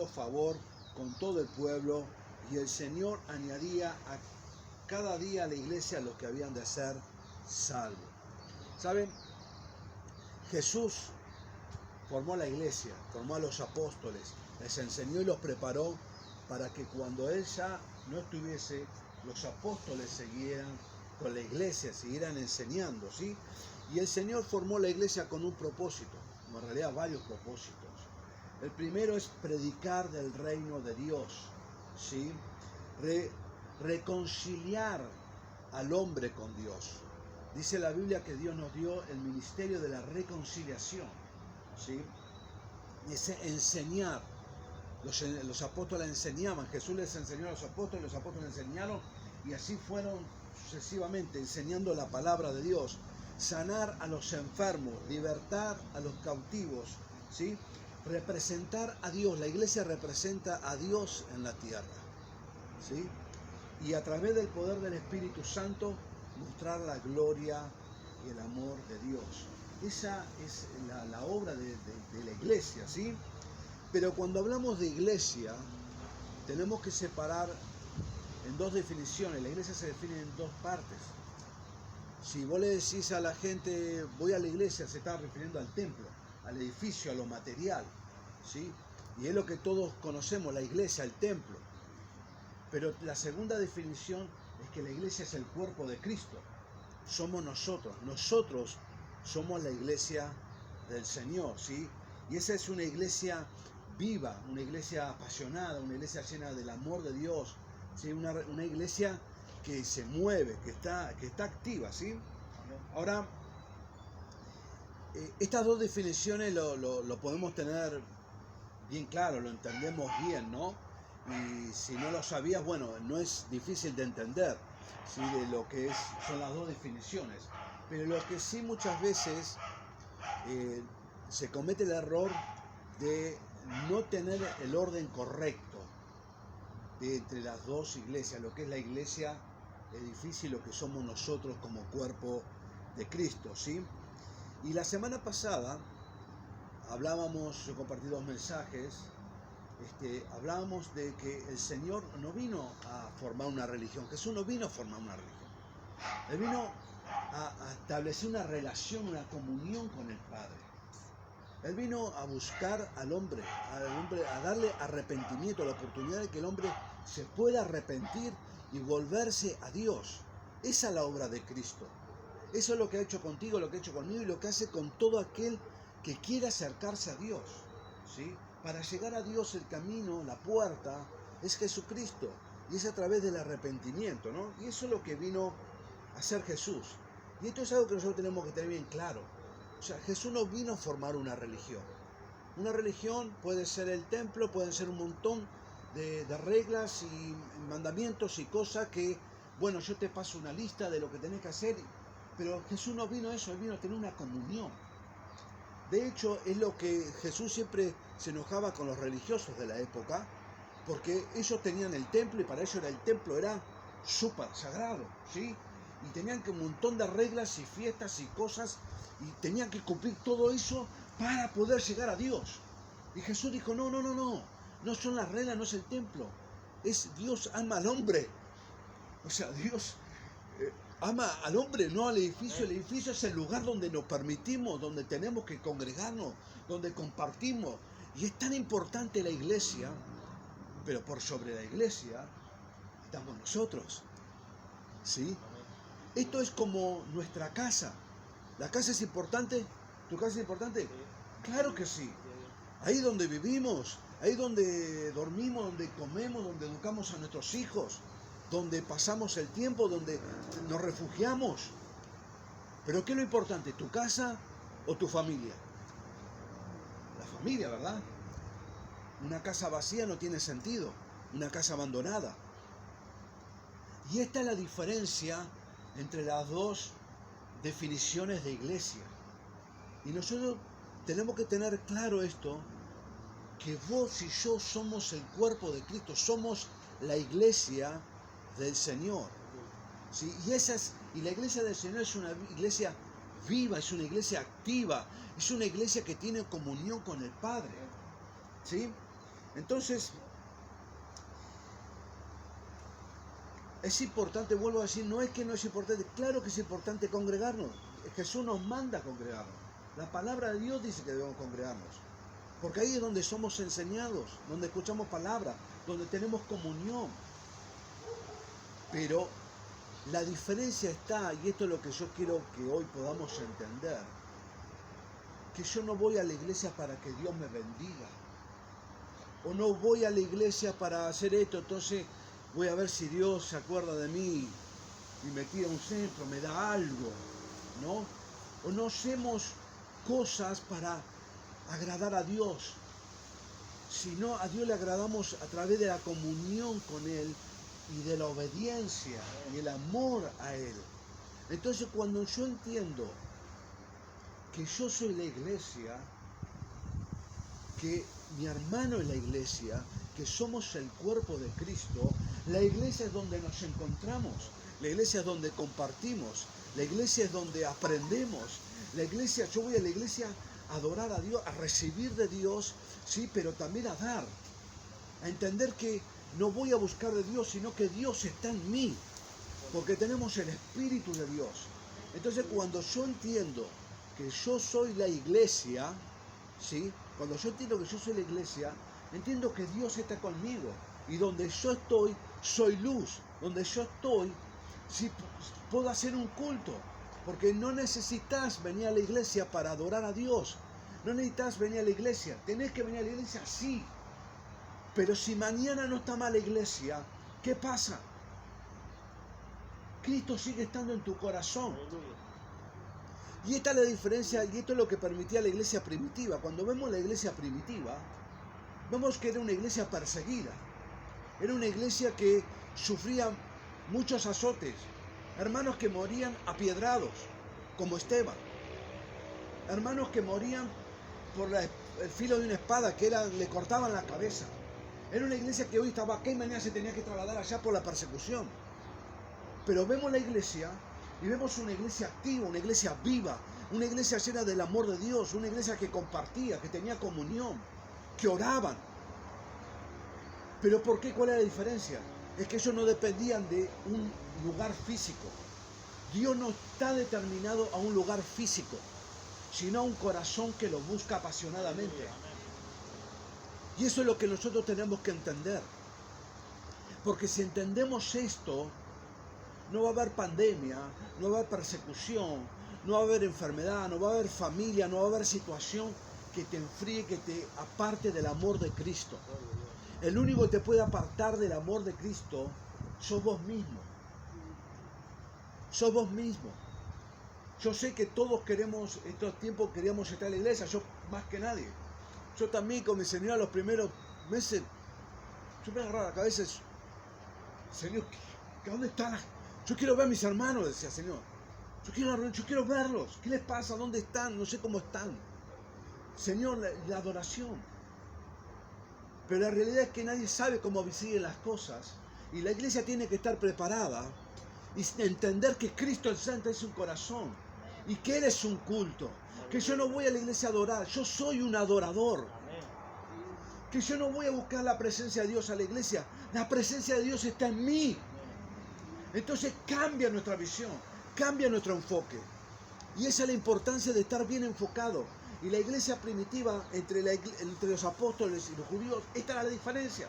teniendo favor con todo el pueblo, y el Señor añadía a cada día a la iglesia los que habían de ser salvos. ¿Saben? Jesús formó la iglesia, formó a los apóstoles, les enseñó y los preparó para que cuando Él ya no estuviese, los apóstoles siguieran con la iglesia, siguieran enseñando, ¿sí? Y el Señor formó la iglesia con un propósito, en realidad varios propósitos. El primero es predicar del reino de Dios, ¿sí? Reconciliar al hombre con Dios. Dice la Biblia que Dios nos dio el ministerio de la reconciliación, ¿sí? Dice enseñar. Los apóstoles enseñaban, Jesús les enseñó a los apóstoles enseñaron, y así fueron sucesivamente enseñando la palabra de Dios. Sanar a los enfermos, libertar a los cautivos, ¿sí? Representar a Dios. La iglesia representa a Dios en la tierra, ¿sí? Y a través del poder del Espíritu Santo mostrar la gloria y el amor de Dios. Esa es la obra de la iglesia, ¿sí? Pero cuando hablamos de iglesia, tenemos que separar en dos definiciones. La iglesia se define en dos partes. Si vos le decís a la gente, voy a la iglesia, se está refiriendo al templo, al edificio, a lo material, ¿sí? Y es lo que todos conocemos, la iglesia, el templo. Pero la segunda definición es que la iglesia es el cuerpo de Cristo. Somos nosotros. Nosotros somos la iglesia del Señor, ¿sí? Y esa es una iglesia viva, una iglesia apasionada, una iglesia llena del amor de Dios, ¿sí? Una iglesia que se mueve, que está activa, ¿sí? Ahora, estas dos definiciones lo podemos tener bien claro, lo entendemos bien, ¿no? Y si no lo sabías, bueno, no es difícil de entender, ¿sí? De lo que son las dos definiciones. Pero lo que sí muchas veces se comete el error de no tener el orden correcto entre las dos iglesias, lo que es la iglesia edificio y lo que somos nosotros como cuerpo de Cristo, ¿sí? Y la semana pasada hablábamos, yo compartí dos mensajes, hablábamos de que el Señor no vino a formar una religión, Jesús no vino a formar una religión, Él vino a establecer una relación, una comunión con el Padre. Él vino a buscar al hombre, a darle arrepentimiento, la oportunidad de que el hombre se pueda arrepentir y volverse a Dios. Esa es la obra de Cristo. Eso es lo que ha hecho contigo, lo que ha hecho conmigo y lo que hace con todo aquel que quiera acercarse a Dios, ¿sí? Para llegar a Dios el camino, la puerta, es Jesucristo. Y es a través del arrepentimiento, ¿no? Y eso es lo que vino a hacer Jesús. Y esto es algo que nosotros tenemos que tener bien claro. O sea, Jesús no vino a formar una religión. Una religión puede ser el templo, pueden ser un montón de reglas y mandamientos y cosas que, bueno, yo te paso una lista de lo que tenés que hacer, pero Jesús no vino a eso, Él vino a tener una comunión. De hecho, es lo que Jesús siempre se enojaba con los religiosos de la época, porque ellos tenían el templo y para ellos el templo era súper sagrado, ¿sí? Y tenían que un montón de reglas y fiestas y cosas, y tenían que cumplir todo eso para poder llegar a Dios. Y Jesús dijo, no son las reglas, no es el templo, es Dios ama al hombre. O sea, Dios ama al hombre, no al edificio. El edificio es el lugar donde nos permitimos, donde tenemos que congregarnos, donde compartimos. Y es tan importante la iglesia, pero por sobre la iglesia estamos nosotros, ¿sí? Esto es como nuestra casa. ¿La casa es importante? ¿Tu casa es importante? Claro que sí. Ahí donde vivimos, ahí donde dormimos, donde comemos, donde educamos a nuestros hijos, donde pasamos el tiempo, donde nos refugiamos. Pero ¿qué es lo importante? ¿Tu casa o tu familia? La familia, ¿verdad? Una casa vacía no tiene sentido. Una casa abandonada. Y esta es la diferencia entre las dos definiciones de iglesia. Y nosotros tenemos que tener claro esto, que vos y yo somos el cuerpo de Cristo, somos la iglesia del Señor, ¿sí? Y la iglesia del Señor es una iglesia viva, es una iglesia activa, es una iglesia que tiene comunión con el Padre, ¿sí? Entonces, es importante, vuelvo a decir, no es que no es importante, claro que es importante congregarnos. Jesús nos manda a congregarnos. La palabra de Dios dice que debemos congregarnos. Porque ahí es donde somos enseñados, donde escuchamos palabra, donde tenemos comunión. Pero la diferencia está, y esto es lo que yo quiero que hoy podamos entender, que yo no voy a la iglesia para que Dios me bendiga. O no voy a la iglesia para hacer esto, entonces voy a ver si Dios se acuerda de mí y me tira un centro, me da algo, ¿no? O no hacemos cosas para agradar a Dios, sino a Dios le agradamos a través de la comunión con Él y de la obediencia y el amor a Él. Entonces, cuando yo entiendo que yo soy la iglesia, que mi hermano es la iglesia, que somos el cuerpo de Cristo, la iglesia es donde nos encontramos, la iglesia es donde compartimos, la iglesia es donde aprendemos, la iglesia, yo voy a la iglesia a adorar a Dios, a recibir de Dios, sí, pero también a dar, a entender que no voy a buscar de Dios, sino que Dios está en mí, porque tenemos el Espíritu de Dios. Entonces, cuando yo entiendo que yo soy la iglesia, ¿sí? Cuando yo entiendo que yo soy la iglesia, entiendo que Dios está conmigo. Y donde yo estoy, soy luz. Donde yo estoy, sí, puedo hacer un culto. Porque no necesitas venir a la iglesia para adorar a Dios. No necesitas venir a la iglesia. Tenés que venir a la iglesia, sí. Pero si mañana no está mal la iglesia, ¿qué pasa? Cristo sigue estando en tu corazón. Y esta es la diferencia, y esto es lo que permitía la iglesia primitiva. Cuando vemos la iglesia primitiva, vemos que era una iglesia perseguida. Era una iglesia que sufría muchos azotes. Hermanos que morían apiedrados, como Esteban. Hermanos que morían por el filo de una espada, que le cortaban la cabeza. Era una iglesia que hoy estaba acá y mañana se tenía que trasladar allá por la persecución. Pero vemos la iglesia y vemos una iglesia activa, una iglesia viva, una iglesia llena del amor de Dios, una iglesia que compartía, que tenía comunión, que oraban. ¿Pero por qué? ¿Cuál era la diferencia? Es que ellos no dependían de un lugar físico. Dios no está determinado a un lugar físico, sino a un corazón que lo busca apasionadamente. Y eso es lo que nosotros tenemos que entender. Porque si entendemos esto, no va a haber pandemia, no va a haber persecución, no va a haber enfermedad, no va a haber familia, no va a haber situación que te enfríe, que te aparte del amor de Cristo. El único que te puede apartar del amor de Cristo sos vos mismo. Sos vos mismo. Yo sé que todos queremos, estos tiempos queríamos estar en la iglesia, yo más que nadie. Yo también con mi Señor los primeros meses, yo me agarraba la cabeza, Señor, ¿dónde están? Yo quiero ver a mis hermanos, decía Señor. Yo quiero verlos. ¿Qué les pasa? ¿Dónde están? No sé cómo están. Señor, la adoración. Pero la realidad es que nadie sabe cómo siguen las cosas. Y la iglesia tiene que estar preparada y entender que Cristo el Santo es un corazón. Y que Él es un culto. Que yo no voy a la iglesia a adorar. Yo soy un adorador. Que yo no voy a buscar la presencia de Dios a la iglesia. La presencia de Dios está en mí. Entonces cambia nuestra visión, cambia nuestro enfoque. Y esa es la importancia de estar bien enfocado. Y la iglesia primitiva, entre los apóstoles y los judíos, esta era la diferencia.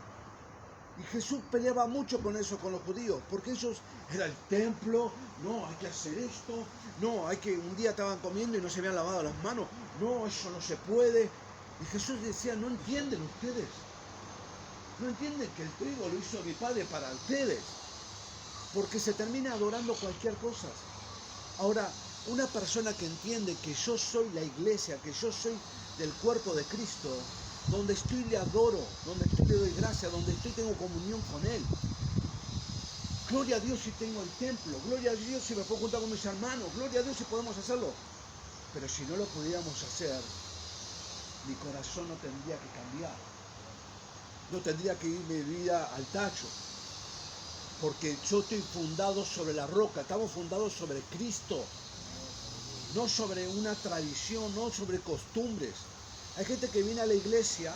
Y Jesús peleaba mucho con eso, con los judíos, porque ellos, era el templo, no, hay que hacer esto, no, un día estaban comiendo y no se habían lavado las manos, no, eso no se puede. Y Jesús decía, no entienden ustedes, no entienden que el trigo lo hizo mi Padre para ustedes. Porque se termina adorando cualquier cosa. Ahora, una persona que entiende que yo soy la iglesia, que yo soy del cuerpo de Cristo, donde estoy le adoro, donde estoy le doy gracia, donde estoy tengo comunión con Él. Gloria a Dios si tengo el templo, gloria a Dios si me puedo juntar con mis hermanos, gloria a Dios si podemos hacerlo. Pero si no lo pudiéramos hacer, mi corazón no tendría que cambiar. No tendría que ir mi vida al tacho. Porque yo estoy fundado sobre la roca, estamos fundados sobre Cristo, no sobre una tradición, no sobre costumbres. Hay gente que viene a la iglesia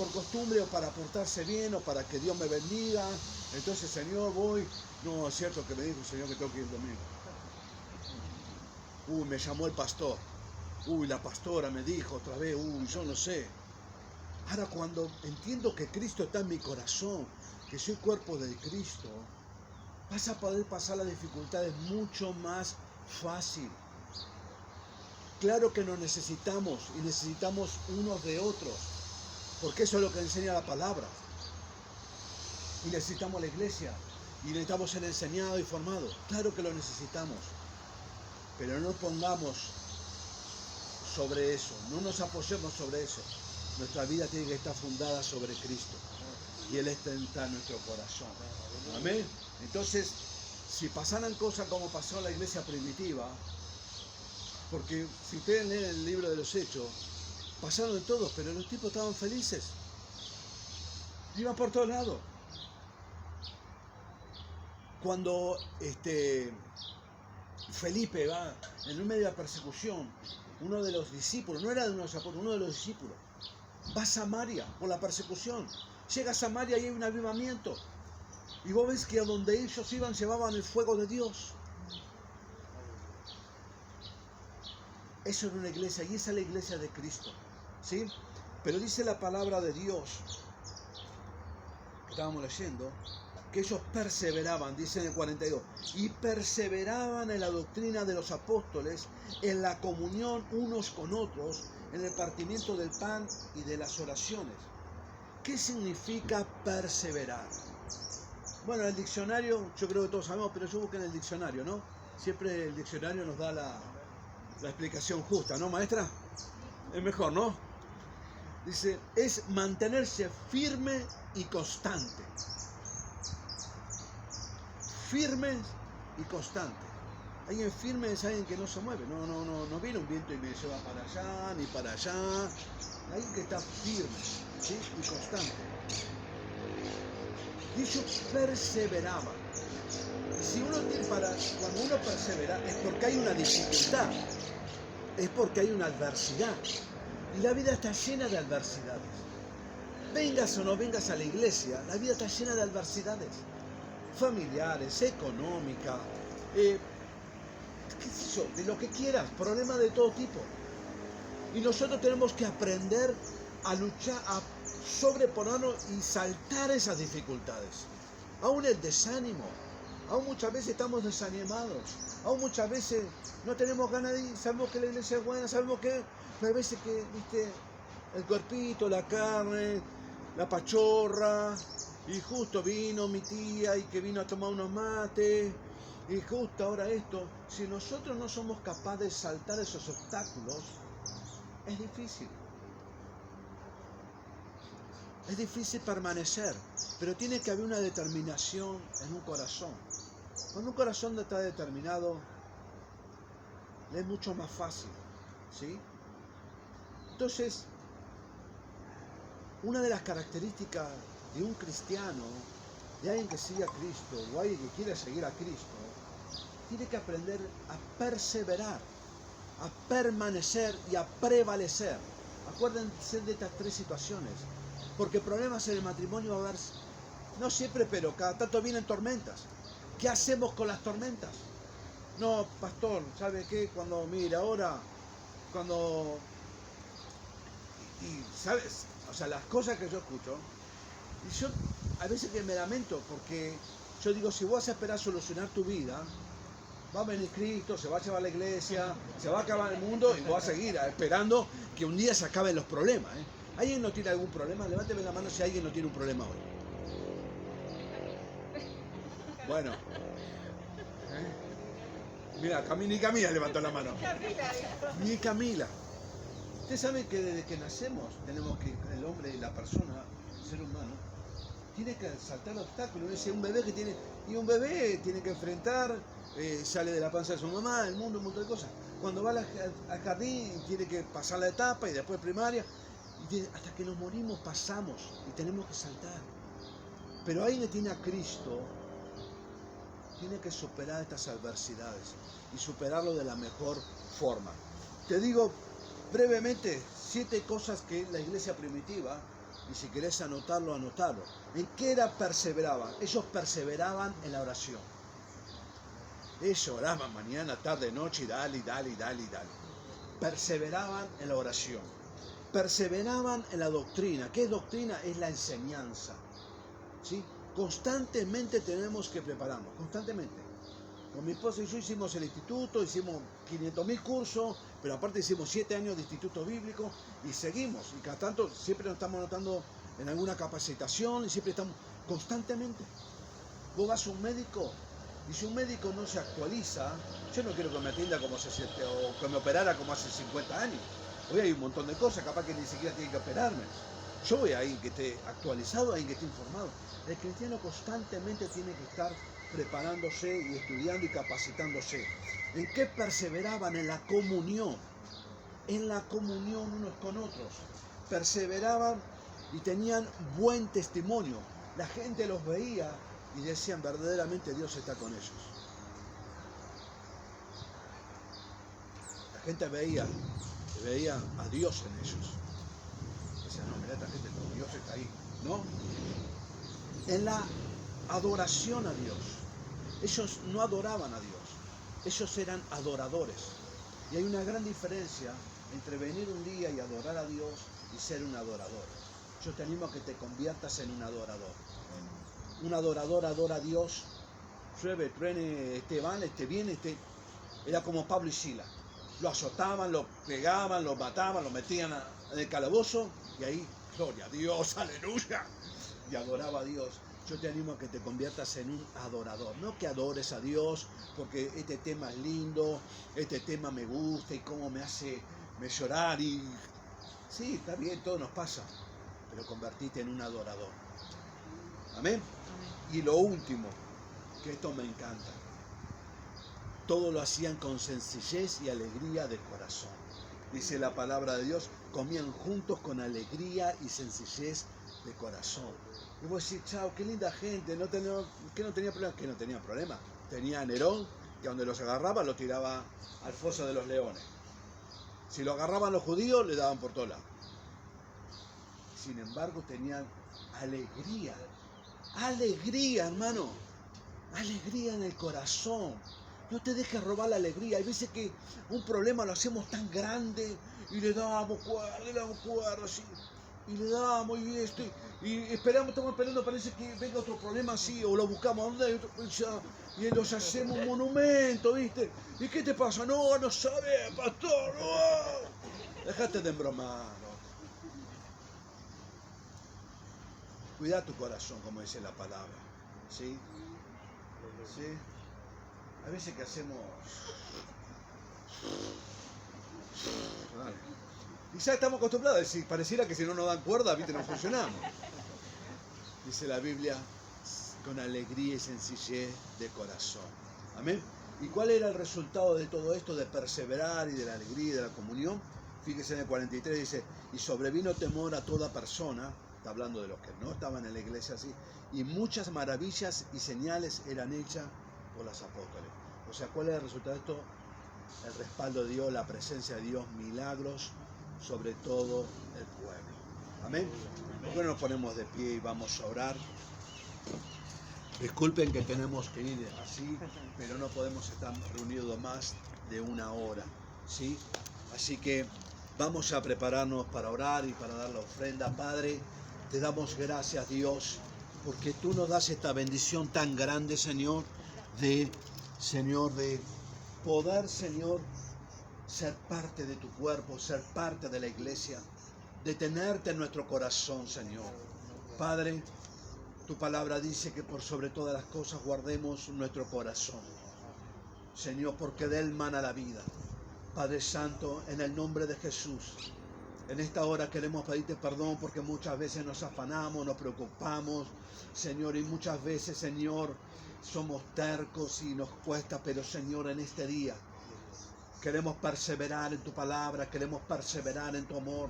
por costumbre o para portarse bien o para que Dios me bendiga. Entonces, Señor, voy. No, es cierto que me dijo el Señor que tengo que ir el domingo. Me llamó el pastor. La pastora me dijo otra vez. Yo no sé. Ahora, cuando entiendo que Cristo está en mi corazón, que soy cuerpo de Cristo, vas a poder pasar las dificultades mucho más fácil. Claro que nos necesitamos y necesitamos unos de otros, porque eso es lo que enseña la palabra. Y necesitamos la iglesia, y necesitamos ser enseñados y formados. Claro que lo necesitamos, pero no pongamos sobre eso, no nos apoyemos sobre eso. Nuestra vida tiene que estar fundada sobre Cristo, y Él está en nuestro corazón. Amén. Entonces, si pasaran cosas como pasó en la iglesia primitiva, porque si ustedes leen el libro de los Hechos, pasaron de todos, pero los tipos estaban felices. Iban por todos lados. Cuando Felipe va en medio de la persecución, uno de los discípulos, no era de unos apóstoles, uno de los discípulos, va a Samaria por la persecución. Llega a Samaria y hay un avivamiento. Y vos ves que a donde ellos iban llevaban el fuego de Dios. Eso era una iglesia, y esa es la iglesia de Cristo, ¿sí? Pero dice la palabra de Dios, que estábamos leyendo, que ellos perseveraban, dice en el 42, y perseveraban en la doctrina de los apóstoles, en la comunión unos con otros, en el partimiento del pan y de las oraciones. ¿Qué significa perseverar? Bueno, el diccionario, yo creo que todos sabemos, pero yo busqué en el diccionario, ¿no? Siempre el diccionario nos da la explicación justa, ¿no, maestra? Es mejor, ¿no? Dice, es mantenerse firme y constante. Firme y constante. Alguien firme es alguien que no se mueve. No viene un viento y me lleva para allá, ni para allá. Alguien que está firme, ¿sí? Y constante. Y ellos perseveraban. Cuando uno persevera es porque hay una dificultad. Es porque hay una adversidad. Y la vida está llena de adversidades. Vengas o no vengas a la iglesia, la vida está llena de adversidades. Familiares, económicas, qué sé yo, de lo que quieras, problemas de todo tipo. Y nosotros tenemos que aprender a luchar, a sobreponernos y saltar esas dificultades. Aún el desánimo. Aún muchas veces estamos desanimados. Aún muchas veces no tenemos ganas de ir. Sabemos que la iglesia es buena, sabemos que... Pero a veces que, viste, el cuerpito, la carne, la pachorra. Y justo vino mi tía y que vino a tomar unos mates. Y justo ahora esto. Si nosotros no somos capaces de saltar esos obstáculos, es difícil. Es difícil permanecer, pero tiene que haber una determinación en un corazón. Cuando un corazón está determinado, es mucho más fácil, ¿sí? Entonces, una de las características de un cristiano, de alguien que sigue a Cristo, o alguien que quiere seguir a Cristo, tiene que aprender a perseverar, a permanecer y a prevalecer. Acuérdense de estas tres situaciones, porque problemas en el matrimonio va a haber, no siempre, pero cada tanto vienen tormentas. ¿Qué hacemos con las tormentas? No, pastor, ¿sabe qué? ¿Sabes? O sea, las cosas que yo escucho, y yo a veces que me lamento, porque yo digo, si vos vas a esperar solucionar tu vida, va a venir Cristo, se va a llevar la iglesia, se va a acabar el mundo y vos vas a seguir esperando que un día se acaben los problemas, ¿eh? ¿Alguien no tiene algún problema? Levánteme la mano si alguien no tiene un problema hoy. Bueno. Mira, ni Camila levantó la mano. Ni Camila. Usted sabe que desde que nacemos tenemos que, el hombre y la persona, el ser humano, tiene que saltar obstáculos. Es un bebé un bebé tiene que enfrentar, sale de la panza de su mamá, el mundo, un montón de cosas. Cuando va al jardín tiene que pasar la etapa y después primaria. Y hasta que nos morimos pasamos y tenemos que saltar. Pero alguien que tiene a Cristo tiene que superar estas adversidades y superarlo de la mejor forma. Te digo brevemente 7 cosas que la iglesia primitiva Y si querés anotarlo, anotalo. ¿En qué era perseveraban? Ellos perseveraban en la oración. Ellos oraban mañana, tarde, noche, y dale. Perseveraban en la oración. Perseveraban en la doctrina. ¿Qué es doctrina? Es la enseñanza. ¿Sí? Constantemente tenemos que prepararnos, constantemente. Con mi esposa y yo hicimos el instituto, hicimos 500.000 cursos, pero aparte hicimos 7 años de instituto bíblico y seguimos. Y cada tanto siempre nos estamos anotando en alguna capacitación y siempre estamos constantemente. Vos vas a un médico y si un médico no se actualiza, yo no quiero que me atienda como se siente o que me operara como hace 50 años. Hoy hay un montón de cosas, capaz que ni siquiera tiene que operarme. Yo voy a alguien que esté actualizado, a alguien que esté informado. El cristiano constantemente tiene que estar preparándose y estudiando y capacitándose. ¿En qué perseveraban? En la comunión unos con otros. Perseveraban y tenían buen testimonio. La gente los veía y decían, verdaderamente Dios está con ellos. La gente veía a Dios en ellos. Decían, no, mira, esta gente, Dios está ahí, ¿no? En la adoración a Dios. Ellos no adoraban a Dios, ellos eran adoradores. Y hay una gran diferencia entre venir un día y adorar a Dios y ser un adorador. Yo te animo a que te conviertas en un adorador. Un adorador adora a Dios. Llueve, truene, van, viene, Era como Pablo y Sila. Lo azotaban, lo pegaban, lo mataban, lo metían en el calabozo y ahí, gloria a Dios, aleluya. Y adoraba a Dios. Yo te animo a que te conviertas en un adorador. No que adores a Dios porque este tema es lindo, este tema me gusta y cómo me hace llorar. Y sí, está bien, todo nos pasa. Pero convertite en un adorador. Amén. Y lo último, que esto me encanta. Todo lo hacían con sencillez y alegría de corazón. Dice la palabra de Dios, comían juntos con alegría y sencillez de corazón. Y vos decís, chao, qué linda gente, ¿qué no tenía problema? ¿Qué no tenía problema? Tenía a Nerón, que donde los agarraba, los tiraba al foso de los leones. Si lo agarraban los judíos, le daban por todos lados. Sin embargo, tenían alegría. Alegría, hermano. Alegría en el corazón. No te dejes robar la alegría. Hay veces que un problema lo hacemos tan grande y le damos cuerda, así. Y le damos y esperamos, estamos esperando, parece que venga otro problema así, o lo buscamos, y los hacemos un monumento, ¿viste? ¿Y qué te pasa? No sabes, pastor, no. Dejate de embromar, ¿no? Cuida tu corazón, como dice la palabra, ¿sí? ¿Sí? A veces que hacemos... Vale. Y ya estamos acostumbrados a decir, pareciera que si no nos dan cuerda, ¿viste? No funcionamos. Dice la Biblia, con alegría y sencillez de corazón. Amén. ¿Y cuál era el resultado de todo esto, de perseverar y de la alegría y de la comunión? Fíjese en el 43, dice, y sobrevino temor a toda persona, está hablando de los que no estaban en la iglesia así, y muchas maravillas y señales eran hechas por los apóstoles. O sea, ¿cuál era el resultado de esto? El respaldo de Dios, la presencia de Dios, milagros sobre todo el pueblo. Amén. ¿Por qué no nos ponemos de pie y vamos a orar? Disculpen que tenemos que ir así, pero no podemos estar reunidos más de una hora, ¿sí? Así que vamos a prepararnos para orar y para dar la ofrenda. Padre, te damos gracias, Dios, porque tú nos das esta bendición tan grande, Señor, de poder, Señor, ser parte de tu cuerpo, ser parte de la iglesia, de tenerte en nuestro corazón, Señor. Padre, tu palabra dice que por sobre todas las cosas guardemos nuestro corazón, Señor, porque de él mana la vida. Padre Santo, en el nombre de Jesús, en esta hora queremos pedirte perdón porque muchas veces nos afanamos, nos preocupamos, Señor, y muchas veces, Señor, somos tercos y nos cuesta, pero Señor, en este día queremos perseverar en tu palabra, queremos perseverar en tu amor,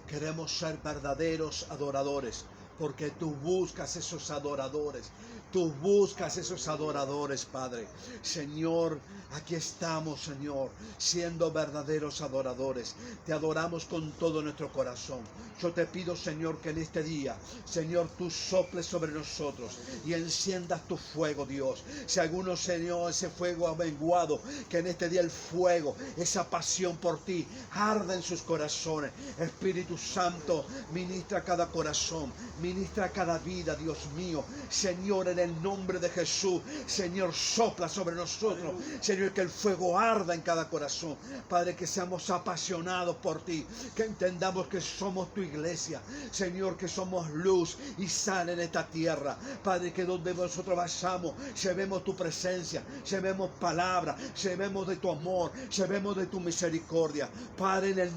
queremos ser verdaderos adoradores. porque tú buscas esos adoradores. Tú buscas esos adoradores, Padre. Señor, aquí estamos, Señor, siendo verdaderos adoradores. Te adoramos con todo nuestro corazón. Yo te pido, Señor, que en este día, Señor, tú soples sobre nosotros y enciendas tu fuego, Dios. Si alguno, Señor, ese fuego ha menguado, que en este día el fuego, esa pasión por ti, arda en sus corazones. Espíritu Santo, ministra cada corazón, ministra cada vida, Dios mío. Señor, en el nombre de Jesús, Señor, sopla sobre nosotros. Señor, que el fuego arda en cada corazón. Padre, que seamos apasionados por ti, que entendamos que somos tu iglesia. Señor, que somos luz y sal en esta tierra. Padre, que donde nosotros vayamos, llevemos tu presencia, llevemos palabra, llevemos de tu amor, llevemos de tu misericordia. Padre, en el